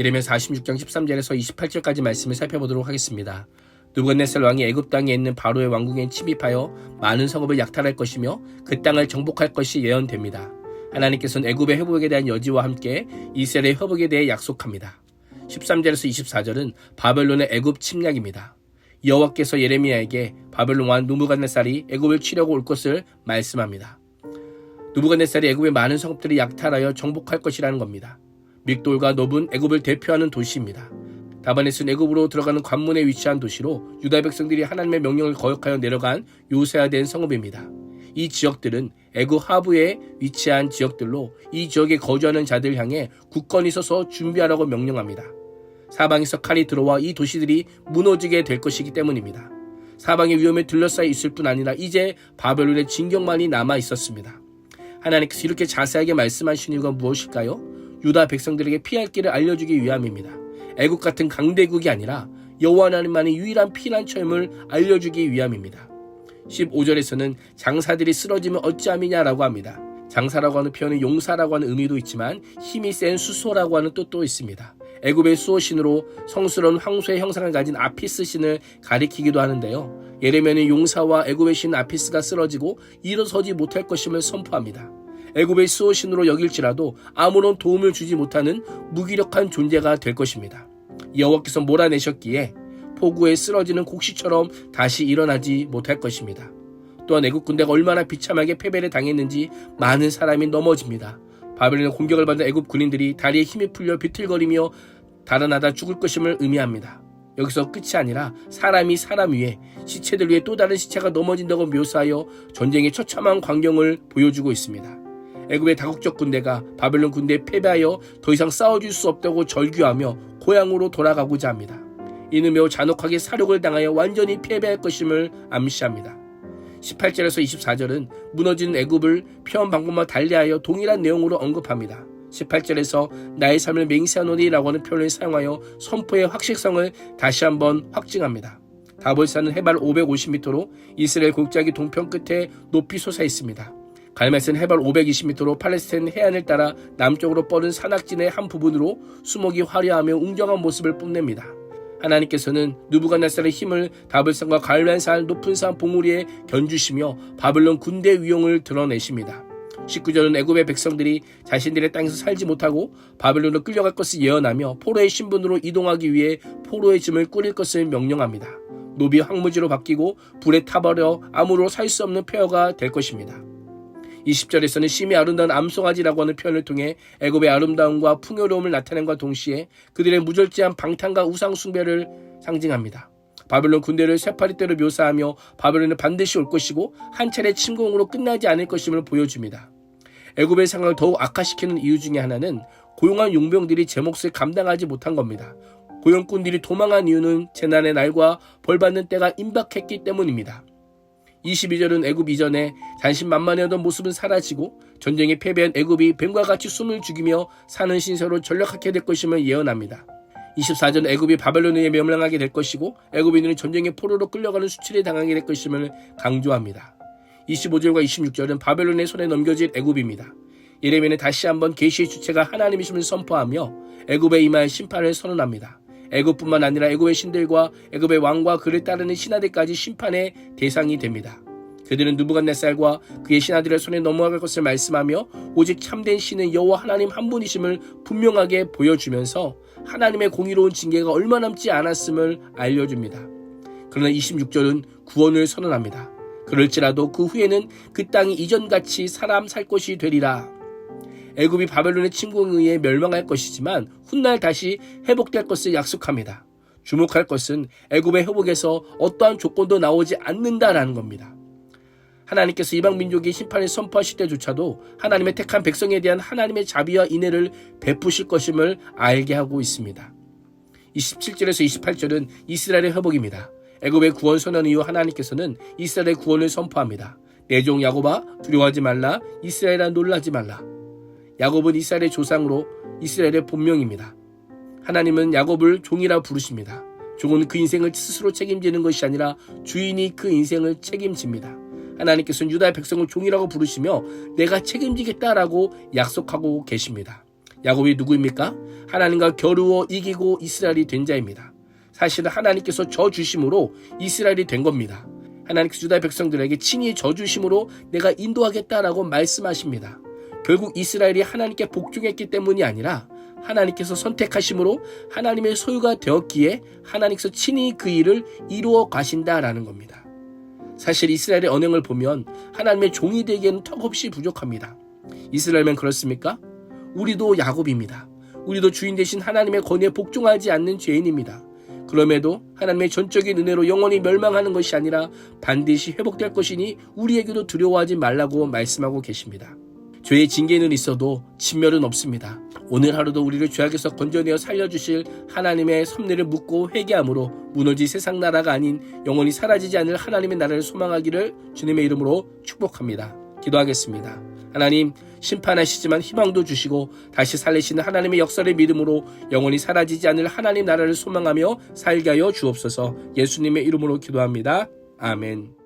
예레미야 46장 13절에서 28절까지 말씀을 살펴보도록 하겠습니다. 느부갓네살 왕이 애굽 땅에 있는 바로의 왕궁에 침입하여 많은 성읍을 약탈할 것이며 그 땅을 정복할 것이 예언됩니다. 하나님께서는 애굽의 회복에 대한 여지와 함께 이스라엘의 회복에 대해 약속합니다. 13절에서 24절은 바벨론의 애굽 침략입니다. 여호와께서 예레미야에게 바벨론 왕 느부갓네살이 애굽을 치려고 올 것을 말씀합니다. 느부갓네살이 애굽의 많은 성읍들을 약탈하여 정복할 것이라는 겁니다. 믹돌과 노브는 애굽을 대표하는 도시입니다. 다바넷은 애굽으로 들어가는 관문에 위치한 도시로 유다 백성들이 하나님의 명령을 거역하여 내려간 요새화된 성읍입니다. 이 지역들은 애굽 하부에 위치한 지역들로 이 지역에 거주하는 자들 향해 굳건히 서서 준비하라고 명령합니다. 사방에서 칼이 들어와 이 도시들이 무너지게 될 것이기 때문입니다. 사방의 위험에 둘러싸여 있을 뿐 아니라 이제 바벨론의 진격만이 남아 있었습니다. 하나님께서 이렇게 자세하게 말씀하신 이유가 무엇일까요? 유다 백성들에게 피할 길을 알려주기 위함입니다. 애국 같은 강대국이 아니라 여호와 하나님만의 유일한 피난처임을 알려주기 위함입니다. 15절에서는 장사들이 쓰러지면 어찌함이냐라고 합니다. 장사라고 하는 표현은 용사라고 하는 의미도 있지만 힘이 센 수소라고 하는 뜻도 있습니다. 애굽의 수호신으로 성스러운 황소의 형상을 가진 아피스 신을 가리키기도 하는데요. 예레미야는 용사와 애굽의 신 아피스가 쓰러지고 일어서지 못할 것임을 선포합니다. 애굽의 수호신으로 여길지라도 아무런 도움을 주지 못하는 무기력한 존재가 될 것입니다. 여호와께서 몰아내셨기에 폭우에 쓰러지는 곡식처럼 다시 일어나지 못할 것입니다. 또한 애굽 군대가 얼마나 비참하게 패배를 당했는지 많은 사람이 넘어집니다. 바벨론의 공격을 받은 애굽 군인들이 다리에 힘이 풀려 비틀거리며 달아나다 죽을 것임을 의미합니다. 여기서 끝이 아니라 사람이 사람 위에, 시체들 위에 또 다른 시체가 넘어진다고 묘사하여 전쟁의 처참한 광경을 보여주고 있습니다. 애굽의 다국적 군대가 바벨론 군대에 패배하여 더 이상 싸워줄 수 없다고 절규하며 고향으로 돌아가고자 합니다. 이는 매우 잔혹하게 사륙을 당하여 완전히 패배할 것임을 암시합니다. 18절에서 24절은 무너지는 애굽을 표현 방법만 달리하여 동일한 내용으로 언급합니다. 18절에서 나의 삶을 맹세하노니라고 하는 표현을 사용하여 선포의 확실성을 다시 한번 확증합니다. 다볼산은 해발 550m로 이스라엘 골짜기 동편 끝에 높이 솟아 있습니다. 갈멜은 해발 520m로 팔레스타인 해안을 따라 남쪽으로 뻗은 산악진의 한 부분으로 수목이 화려하며 웅장한 모습을 뽐냅니다. 하나님께서는 느부갓네살의 힘을 다볼산과 갈멜산 높은 산 봉우리에 견주시며 바벨론 군대 위용을 드러내십니다. 19절은 애굽의 백성들이 자신들의 땅에서 살지 못하고 바벨론으로 끌려갈 것을 예언하며 포로의 신분으로 이동하기 위해 포로의 짐을 꾸릴 것을 명령합니다. 노비 황무지로 바뀌고 불에 타버려 암으로 살 수 없는 폐허가 될 것입니다. 20절에서는 심히 아름다운 암송아지라고 하는 표현을 통해 애굽의 아름다움과 풍요로움을 나타낸과 동시에 그들의 무절제한 방탕과 우상 숭배를 상징합니다. 바벨론 군대를 쇠파리떼로 묘사하며 바벨론은 반드시 올 것이고 한 차례 침공으로 끝나지 않을 것임을 보여줍니다. 애굽의 상황을 더욱 악화시키는 이유 중에 하나는 고용한 용병들이 제 몫을 감당하지 못한 겁니다. 고용꾼들이 도망한 이유는 재난의 날과 벌받는 때가 임박했기 때문입니다. 22절은 애굽 이전에 자신만만해하던 모습은 사라지고 전쟁에 패배한 애굽이 뱀과 같이 숨을 죽이며 사는 신세로 전락하게 될 것임을 예언합니다. 24절은 애굽이 바벨론에 멸망하게 될 것이고 애굽인들은 전쟁의 포로로 끌려가는 수치를 당하게 될 것임을 강조합니다. 25절과 26절은 바벨론의 손에 넘겨질 애굽입니다. 예레미야는 다시 한번 계시의 주체가 하나님이심을 선포하며 애굽에 임할 심판을 선언합니다. 애굽뿐만 아니라 애굽의 신들과 애굽의 왕과 그를 따르는 신하들까지 심판의 대상이 됩니다. 그들은 느부갓네살과 그의 신하들의 손에 넘어갈 것을 말씀하며 오직 참된 신은 여호와 하나님 한 분이심을 분명하게 보여주면서 하나님의 공의로운 징계가 얼마 남지 않았음을 알려줍니다. 그러나 26절은 구원을 선언합니다. 그럴지라도 그 후에는 그 땅이 이전같이 사람 살 곳이 되리라. 애굽이 바벨론의 침공에 의해 멸망할 것이지만 훗날 다시 회복될 것을 약속합니다. 주목할 것은 애굽의 회복에서 어떠한 조건도 나오지 않는다라는 겁니다. 하나님께서 이방 민족의 심판을 선포하실 때조차도 하나님의 택한 백성에 대한 하나님의 자비와 인애를 베푸실 것임을 알게 하고 있습니다. 27절에서 28절은 이스라엘의 회복입니다. 애굽의 구원 선언 이후 하나님께서는 이스라엘의 구원을 선포합니다. 내 종 야곱아 두려워하지 말라. 이스라엘아 놀라지 말라. 야곱은 이스라엘의 조상으로 이스라엘의 본명입니다. 하나님은 야곱을 종이라 부르십니다. 종은 그 인생을 스스로 책임지는 것이 아니라 주인이 그 인생을 책임집니다. 하나님께서는 유다의 백성을 종이라고 부르시며 내가 책임지겠다라고 약속하고 계십니다. 야곱이 누구입니까? 하나님과 겨루어 이기고 이스라엘이 된 자입니다. 사실은 하나님께서 져주심으로 이스라엘이 된 겁니다. 하나님께서 유다 백성들에게 친히 져주심으로 내가 인도하겠다라고 말씀하십니다. 결국 이스라엘이 하나님께 복종했기 때문이 아니라 하나님께서 선택하심으로 하나님의 소유가 되었기에 하나님께서 친히 그 일을 이루어 가신다라는 겁니다. 사실 이스라엘의 언행을 보면 하나님의 종이 되기에는 턱없이 부족합니다. 이스라엘만 그렇습니까? 우리도 야곱입니다. 우리도 주인 되신 하나님의 권위에 복종하지 않는 죄인입니다. 그럼에도 하나님의 전적인 은혜로 영원히 멸망하는 것이 아니라 반드시 회복될 것이니 우리에게도 두려워하지 말라고 말씀하고 계십니다. 죄의 징계는 있어도 진멸은 없습니다. 오늘 하루도 우리를 죄악에서 건져내어 살려주실 하나님의 섭리를 묻고 회개함으로 무너질 세상 나라가 아닌 영원히 사라지지 않을 하나님의 나라를 소망하기를 주님의 이름으로 축복합니다. 기도하겠습니다. 하나님, 심판하시지만 희망도 주시고 다시 살리시는 하나님의 역사를 믿음으로 영원히 사라지지 않을 하나님 나라를 소망하며 살게 하여 주옵소서. 예수님의 이름으로 기도합니다. 아멘.